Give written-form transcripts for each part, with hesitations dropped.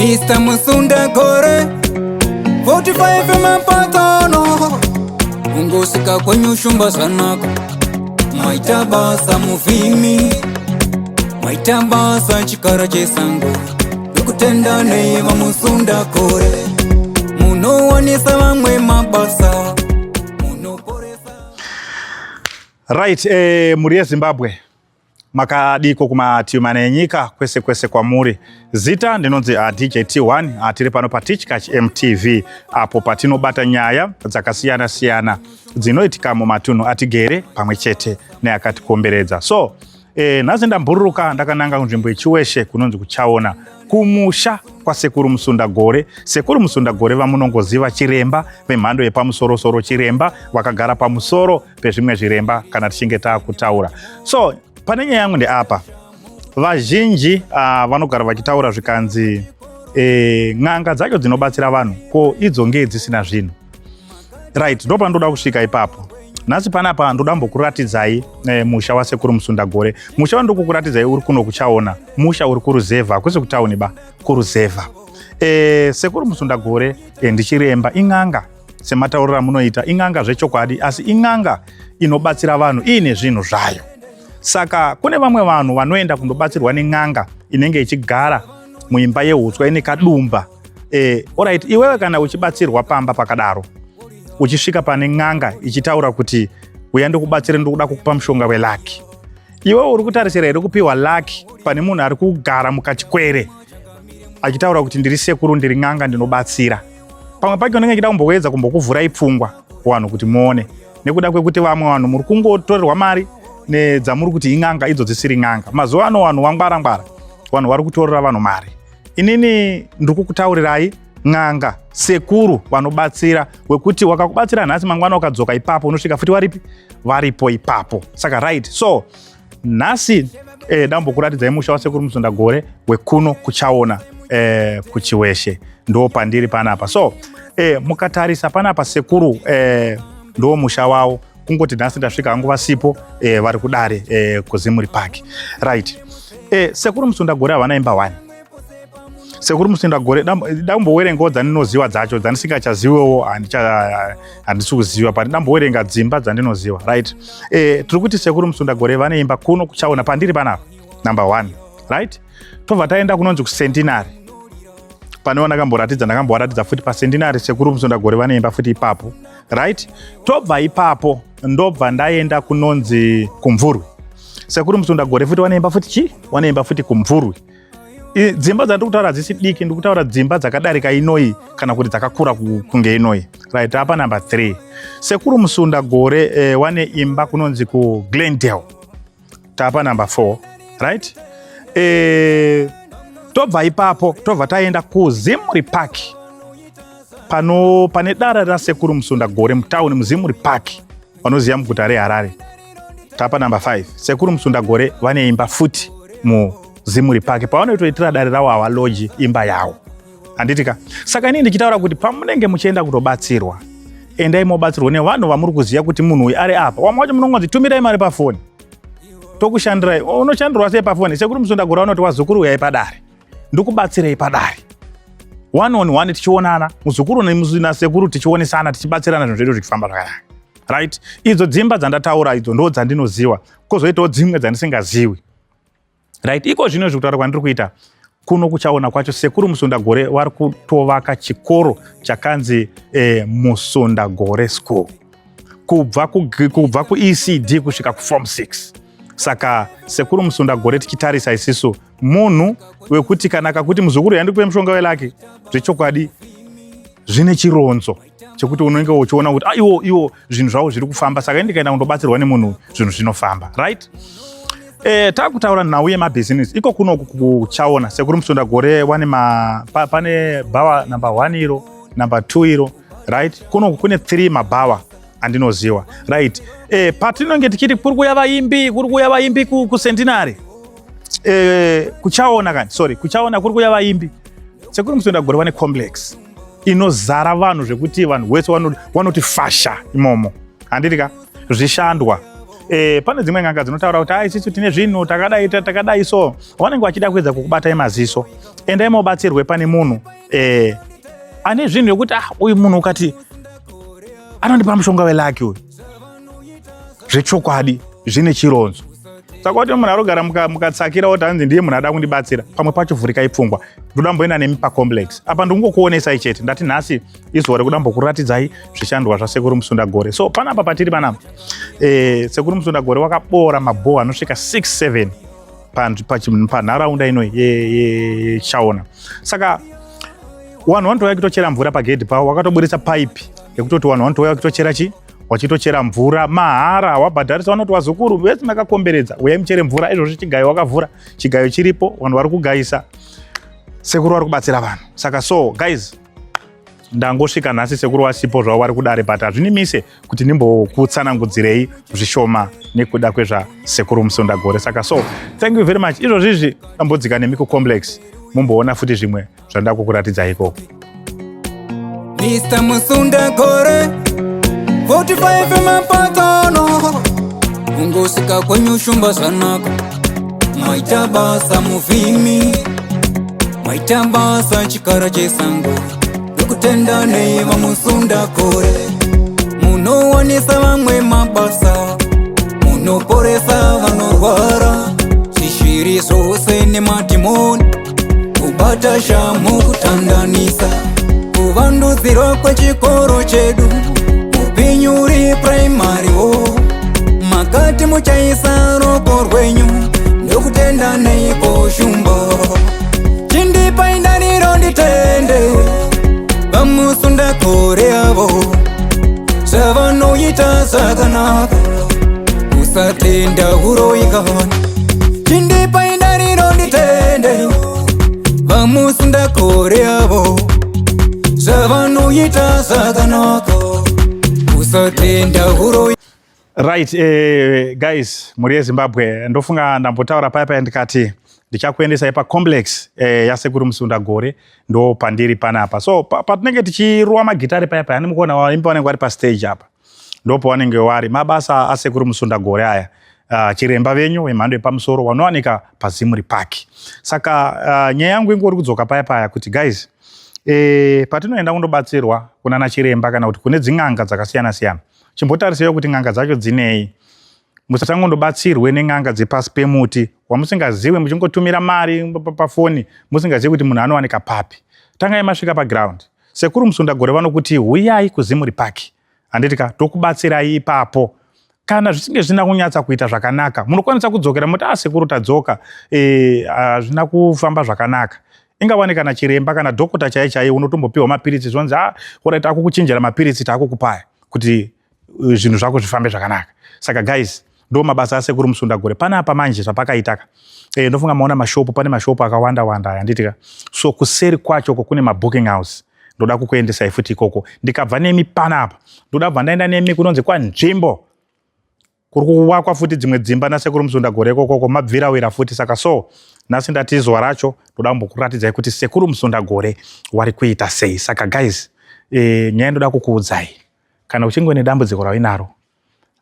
Mr. Musunda Gore 45 mapatano ungosika kwenye ushumba sanaka maitabasa muvimi maitabasa chikara chesango nikutenda neva Musunda Gore munowanisa vamwe mabasa munoporesa. Right, muri yeZimbabwe makadiko kumativi mana enyika kwese kwese kwamuri. Zita ndinonzi DJ T1 tiri pano paTichkach MTV apo patinobata nyaya dzakasiyana siyana dzinoitika mumatunhu atigere pamwe chete neakatikomberedza. So nhasi ndambururuka ndakananga kunzvimbo ichiweshe kunonzi kuchaona kumusha kwasekuru Musunda Gore. Sekuru Musunda Gore vamunongoziva chiremba vemhando yepamusoro-soro, chiremba vakagara pamusoro pezvimwe zviremba kana tichinge taakutaura. So pane nyaya yangu ndeapa, vazhinji vanogara vachitaura zvikanzi n'anga dzacho dzinobatsira vanhu ko idzo ngei dzisina zvinhu. Right, ndo pandoda kusvika ipapo. Nhasi panapa ndoda mbokuratidzai musha wasekuru Musunda Gore. Musha wandiri kukuratidzai uri kuno kuchaona, musha uri kuruzevha, kwese kutauni ba, kuruzevha. Sekuru Musunda Gore ndichiremba, in'anga semataurira munoita, in'anga zvechokwadi, asi in'anga inobatsira vanhu iine zvinhu zvayo. Saka kune vamwe vanhu vanoenda kundobatsirwa nen'anga inenge ichigara muimba yehutswa ine kadumba. Alright, iwewe kana uchibatsirwa pamba pakadaro, uchisvika pane n'anga ichitaura kuti uya ndikubatsire ndokuda kukupa mushonga welaki, iwewe uri kutarisira here kupiwa laki pane munhu ari kugara mukachikwere achitaura kuti ndiri sekuru, ndiri n'anga, ndinobatsira. Pamwe pacho unenge uchida kumboedza kumbokuvhurai pfungwa vanhu kuti muone, nekuda kwekuti vamwe vanhu muri kungotorerwa mari nedzamuri kuti in'anga idzo dzisiri n'anga. Mazuva ano vanhu vangwara-ngwara, vanhu vari kutorera vanhu mari. Inini ndiri kukutaurirai n'anga, sekuru vanobatsira, wekuti wakakubatsira nhasi mangwana ukadzoka ipapo unosvika futi waripi? Varipo ipapo. Saka right, so nhasi ndambokuratidzai musha wasekuru Musunda Gore wekuno kuchaona kuchiweshe, ndo pandiri panapa. So mukatarisa panapa sekuru ndo musha wavo, kungoti nhasi ndasvika hangu vasipo, vari kudare kuZimuri Park. Right, sekuru Musunda Gore havana imba 1. Sekuru Musunda Gore ndambowerengawo dzandinoziva dzacho, dzandisingachazivewo handisi kuziva, but ndambowerenga dzimba dzandinoziva. Right, tiri kuti sekuru Musunda Gore vane imba kuno kuchaona pandiri panapa, number 1. Right, tobva taenda kunonzi kuCentenary, pane ndakamboratidza futi paCentenary sekuru Musunda Gore vane imba futi ipapo. Right, tobva ipapo ndobva ndaenda kunonzi kuMvurwi. Sekuru Musunda Gore futi vane imba futi chi? Vane imba futi kuMvurwi. Dzimba dzandiri kutaura hadzisi diki, ndiri kutaura dzimba dzakadarika inoi kana kuti dzakakura kunge inoi. Right, apa number 3. Sekuru Musunda Gore wane imba kunonzi kuGlendale. Tapa number 4. Right, tobva ipapo tobva taenda kuZimuri Park, pane dara rasekuru Musunda Gore mutauni muZimuri Park, vanoziva muguta reHarare. Tapa number 5. Sekuru Musunda Gore vane imba futi muZimuri Park, pavanoitoitira dare ravo havaloji imba yavo. Handitika? Saka inini ndichitaura kuti pamunenge muchienda kutobatsirwa, endai mobatsirwa nevanhu vamuri kuziva kuti munhu uyu ari apa. Vamwe vacho munongonzi tumirai mari pafoni, tokushandirai. Unoshandirwa sei pafoni? Sekuru Musunda Gore vanoti wazukuru uyai padare, ndikubatsirei padare, 1 on 1 tichionana, muzukuru nasekuru tichionesana, tichibatsirana zvinhu zvedu zvichifamba zvakanaka. Right, idzo dzimba dzandataura idzo ndo dzandinoziva, kozoitawo dzimwe dzandisingazivi. Right, iko zvino zvekutaura kwandiri kuita kuno kuchaona kwacho, sekuru Musunda Gore vari kutovaka chikoro chakanzi Musunda Gore School, kubva kuECD kusvika kuForm 6. Saka sekuru Musunda Gore tichitarisa isisu munhu wekuti kana kakuti muzukuru yandikupe mushonga welaki, zvechokwadi zvine chironzo chekuti unenge uchiona kuti iwo zvinhu zvavo zviri kufamba. Saka ndikaenda kundobatsirwa nemunhu zvinhu zvinofamba. Right, takutaura nhau yemabhizinesi iko kuno kuchaona. Sekuru Musunda Gore pane bhawa number 1 iro, number 2 iro. Right, kuno kune 3 mabhawa andinoziva. Right, patinonge tichiti kuri kuuya vaimbi kuCentenary, kuchaona kuri kuuya vaimbi, sekuru Musunda Gore vane complex inozara vanhu zvekuti vanhu vese vanoti fasha imomo. Handitika? Zvishandwa. Pane dzimwe n'anga dzinotaura kuti isusu tine zvinhu takadai so vanenge vachida kuedza kukubatai maziso. endai mobatsirwe pane munhu ane zvinhu yokuti uyu munhu ukati anondipa mushonga welaki uyu zvechokwadi zvine chironzo. Saka kuti munhu arogara mukatsakira kuti hanzi ndiye munhu ada kundibatsira, pamwe pacho vhurikai pfungwa, ndodamboenda nemi pacomplex apa ndingokuonesai chete, ndati nhasi izuva rekudambokuratidzai zvishandwa zvasekuru Musundagore. So panapa patiri panapa sekuru Musundagore wakabora mabhoho anosvika 6-7 panharaunda ino yeChaona. Saka vanhu vanotouya kutochera mvura pagedhi pavo, wakatoburitsa paipi yekutoti vanhu vanotouya kutochera wachitochera mvura mahara, wabhadharisa, vanoti wazukuru vese makakomberedza uyai muchere mvura. Izvozvi chigayo wakavhura, chigayo chiripo, vanhu vari kugayisa, sekuru vari kubatsira vanhu. Saka so guys, ndangosvika nhasi sekuru wasipo zvavo vari kudare, but hazvinimise kuti ndimbokutsanangudzirei zvishoma nekuda kwezvasekuru Musundagore. Saka so thank you very much. Izvozvizvi dambodzika nemi kucomplex mumboona futi zvimwe zvandida kukuratidzai ikoko. Mr. Musundagore 45 mapatano ungosika kwenye ushumba sanaka, maita basa muvimi, maita basa chikara chesango, ndokutenda neva Musundagore. Munowanisa vamwe mabasa, munoporesa vanorwara, zvishiri zvose nemadhimoni, kubata shamu kutandanisa, kuvandudzirwa kwechikoro chedu, upinyuri primary makati muchaisa roko rwenyu, ndokutenda neiko shumba, chindipa indaniro nditende vaMusundagore avo zvavanoita zvakanaka, usatenda uroikana, chindipa indaniro nditende vaMusundagore avo zvavanoita zvakanaka, usatenda uroikana. Right, guys, muri yeZimbabwe, ndofunga ndambotaura paya ndikati ndichakuendesai pacomplex yasekuru Musundagore, ndo pandiri panapa. So patinenge tichirova magitari paya nemukuona vaimbi vanenge vari pastage apa, ndo pavanenge vari mabasa asekuru Musundagore aya. Chiremba venyu vemhando yepamusoro vanowanika paZimuri Park. Saka nyaya yangu ingori kudzoka paya kuti guys, patinoenda kundobatsirwa kunana chiremba kana kuti kune dzin'anga dzakasiyana-siyana, chimbotarisei kuti n'anga dzacho dzinei. Musatangondobatsirwe nen'anga dzepasi pemuti wamusingazivi, muchingotumira mari pafoni musingazivi kuti munhu anowanika papi. Tangai masvika paground, sekuru Musundagore vanokuti huyai kuZimuri Park, handitika tokubatsirai ipapo. Kana zvisinge zvina kunyatsa kuita zvakanaka, munokwanisa kudzokera muti sekuru tadzoka, hazvina kufamba zvakanaka. Ingawanika na chiremba kana dhokota chaiye unotombopiwa mapiritsi zvonzi alright akukuchinjira mapiritsi takukupaya kuti zvinhu zvako zvifambe zvakanaka. Saka guys, ndo mabasa asekuru Musundagore. Panapa manje zvapakaitaka, ndofunga maona mashopu, pane mashopu akawanda handitika. So kuseri kwacho kune mabooking house, ndoda kukuendesai futi ikoko. Ndikabva nemi panapa, ndoda kubva ndaenda nemi kunonzi kwaNzvimbo, kuri kuwakwa futi dzimwe dzimba nasekuru Musundagore ikoko, mabvirawira futi. Saka so nhasi ndati zuva racho ndoda kumbokuratidzai kuti sekuru Musundagore wari kuita sei. Saka guys, nyaya ndoda kukuudzai, kana uchinge nedambudziko rainaro,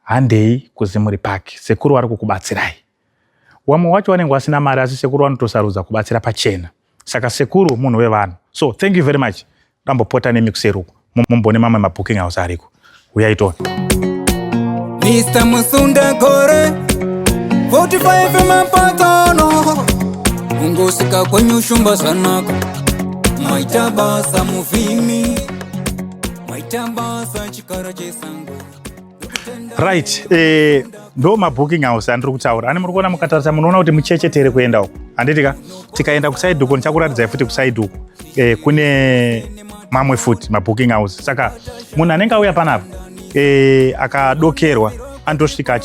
handei kuZimuri Park, sekuru wari kukubatsirai. Wamwe wacho wanenge wasina mari, asi sekuru vanotosarudza kubatsira pachena. Saka sekuru munhu wevanhu. So thank you very much. Dambopota nemi kuseruko mumbone mamwe mabooking house ariko. Uyai toni. Mr. Musundagore 45 mapatano ungosika kwenye ushumba sanaka, maita basa muvimi, maita basa chikara chesango. Right, ndo mabooking house andiri kutaura. Ani muri kuona mukatarisa munoona kuti muchechetere kuenda uko, handitika tikaenda kuside uko ndichakuratidzai futi kuside uko kune mamwe futi mabooking house. Saka munhu anenge auya panapa akadokerwa andosvika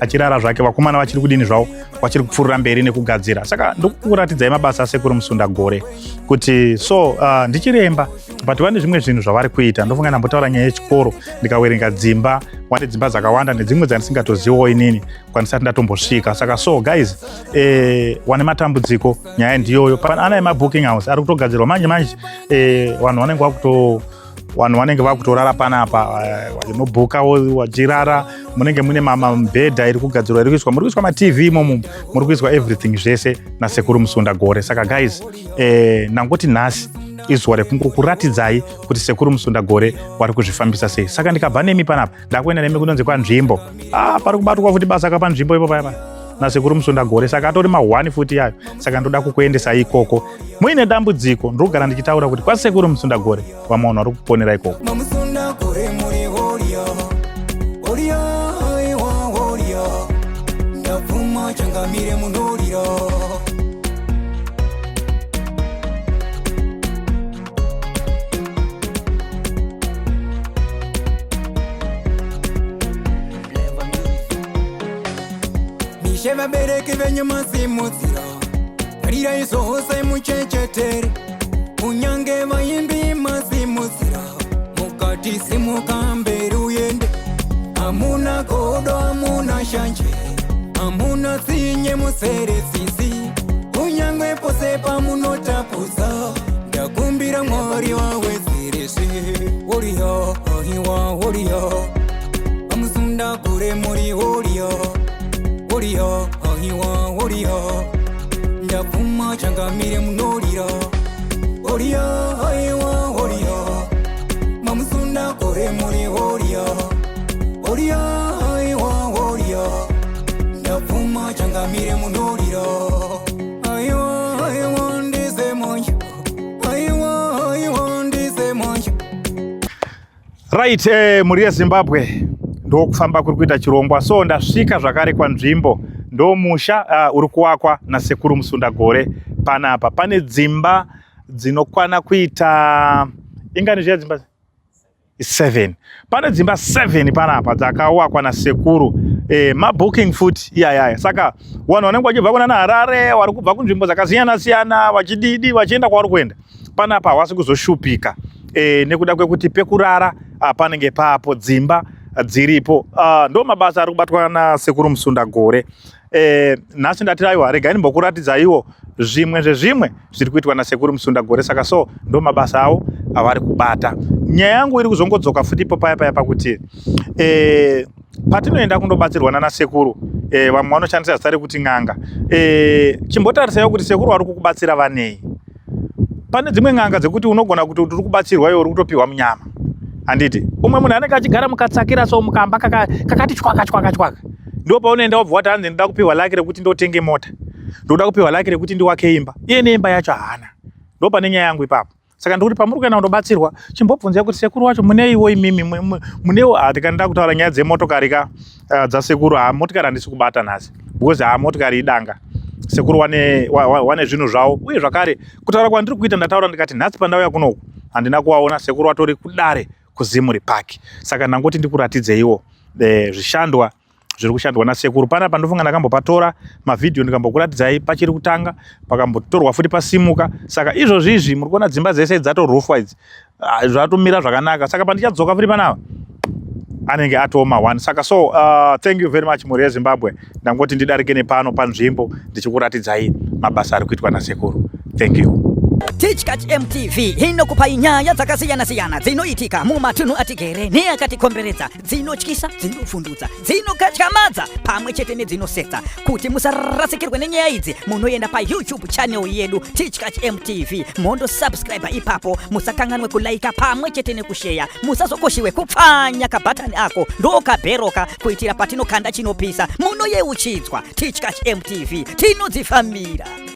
achirara zvake, vakomana vachiri kudini zvavo, vachiri kupfuurira mberi nekugadzira. Saka ndokuratidzai mabasa asekuru Musundagore kuti so ndichiremba but vane zvimwe zvinhu zvavari kuita. Ndofunga ndambotaura nyaya yechikoro, ndikawerenga dzimba, wane dzimba dzakawanda nedzimwe dzandisingatoziviwo inini kwandisati ndatombosvika. Saka so guys, wane matambudziko, nyaya ndiyoyo. Ana emabooking house ari kutogadzirwa manje vanhu vanenge vanhu vanenge vakutorara panapa vanobhuka wachirara munenge mune mabhedha iri kugadzirwa iri kuiswa matv imomo muri kuiswa everything zvese nasekuru Musunda Gore. Saka guys nangoti nhasi izuva rekungokuratidzai kuti sekuru Musunda Gore wari kuzvifambisa sei. Saka ndikabva nemi panapa ndakuenda nemi kunonzi kwanzvimbo pari kubatwa futi basa kapanzvimbo ipo paya nasekuru Musunda Gore. Saka atori ma1 futi yayo. Saka ndoda kukuendesa ikoko muine dambudziko. Ndogara ndichitaura kuti kwasekuru Musunda Gore vamaona vari kuponera ikoko. Vabereki venye masimudzira rira izohosa imuchechetere kunyange vaimbi masimudzira mukati simuka mberi uyende hamuna godo hamuna shanje hamuna tsinye museresisi kunyange pose pamunotapuza ndakumbira Mwari wawezerese woriyo ohiwa woriyo Musunda Gore muri woriyo woriyo ohiwa woriyo ndavuma changamire munorira woriyo ohiwa woriyo Musunda Gore muri woriyo woriyo ohiwa woriyo ndavuma changamire munorira ohiwa ohiwa ndize monja ohiwa ohiwa ndize monja. Right, muri yeZimbabwe ndokufamba kuri kuita chirongwa. So ndasvika zvakare kwanzvimbo ndomusha uri kuwakwa nasekuru Musunda Gore. Panapa pane dzimba dzinokwana kuita ingani zviya dzimba 7. Pane dzimba 7 panapa dzakawakwa nasekuru. Mabooking foot iyaya. Saka vanhu vanenge vachibva kuna Harare vari kubva kunzvimbo dzakasiyana siyana vachididi vachienda kwavari kuenda panapa havasi kuzoshupika nekuda kwekuti pekurara panenge papo dzimba dziripo. Ndo mabasa ari kubatwa nasekuru Musunda Gore. Nhasi ndati aiwa regai ndimbokuratidzaiwo zvimwe zvezvimwe zviri kuitwa nasekuru Musunda Gore. Saka so ndo mabasa avo avari kubata. Nyaya yangu iri kuzongodzoka futi ipo paya pakuti patinoenda kundobatsirwa nasekuru vamwe vanoshandisa zita rekuti n'anga. Chimbotarisaiwo kuti sekuru ari kukubatsira vanei. Pane dzimwe n'anga dzekuti unogona kuti uri kubatsirwa iwe uri kutopiwa munyama. Handiti umwe munhu anenge achigara mukatsakira so mukamba kakati chwaka ndo paunoenda wabva wati hanzi ndoda kupiwa laki rekuti ndotenge mota, ndoda kupiwa laki rekuti ndiwake imba, iye neimba yacho haana. Ndo pane nyaya yangu ipapo. Saka ndikuti pamuri kuenda kundobatsirwa chimbobvunzai kuti sekuru wacho muneiwo imimi munewo. Tikanda kutaura nyaya dzemotokari dzasekuru motokari handisi kubata nhasi because motokari idanga. Sekuru wane zvinhu zvavo uye zvakare kutaura kwandiri kuita ndataura ndikati nhasi pandauya kunoku handina kuwaona sekuru watori kudare kuZimuri Park. Saka ndangoti ndikuratidzeiwo zvishandwa zviri kushandwa nasekuru. Panapa ndofunga ndakambopatora mavhidhiyo ndikambokuratidzai pachiri kutanga pakambotorwa futi pasimuka. Saka izvozvizvi muri kuona dzimba dzese dzatorufwa idzi zvatomira zvakanaka. Saka pandichadzoka futi panapa anenge atoma 1. Saka so thank you very much muri yeZimbabwe. Ndangoti ndidarike nepano panzvimbo ndichikuratidzai mabasa ari kuitwa nasekuru. Thank you. Tichka MTV inokupa nyaya dzakasiyana-siyana dzinoitika mumatunhu atigere neakatikomberedza, dzinotyisa, dzinofundutsa, dzinokatyamadza pamwe chete nedzinosetsa. Kuti musarasikirwe nenyaya idzi munoenda paYouTube channel yedu Tichka MTV mondo subscribe ipapo. Musakanganwe kulaika pamwe chete nekushare. Musazokoshiwe kupfanya kabhatani ako ndokabheroka kuitira patinokanda chinopisa munoyeuchidzwa. Tichka MTV tinodzifambira.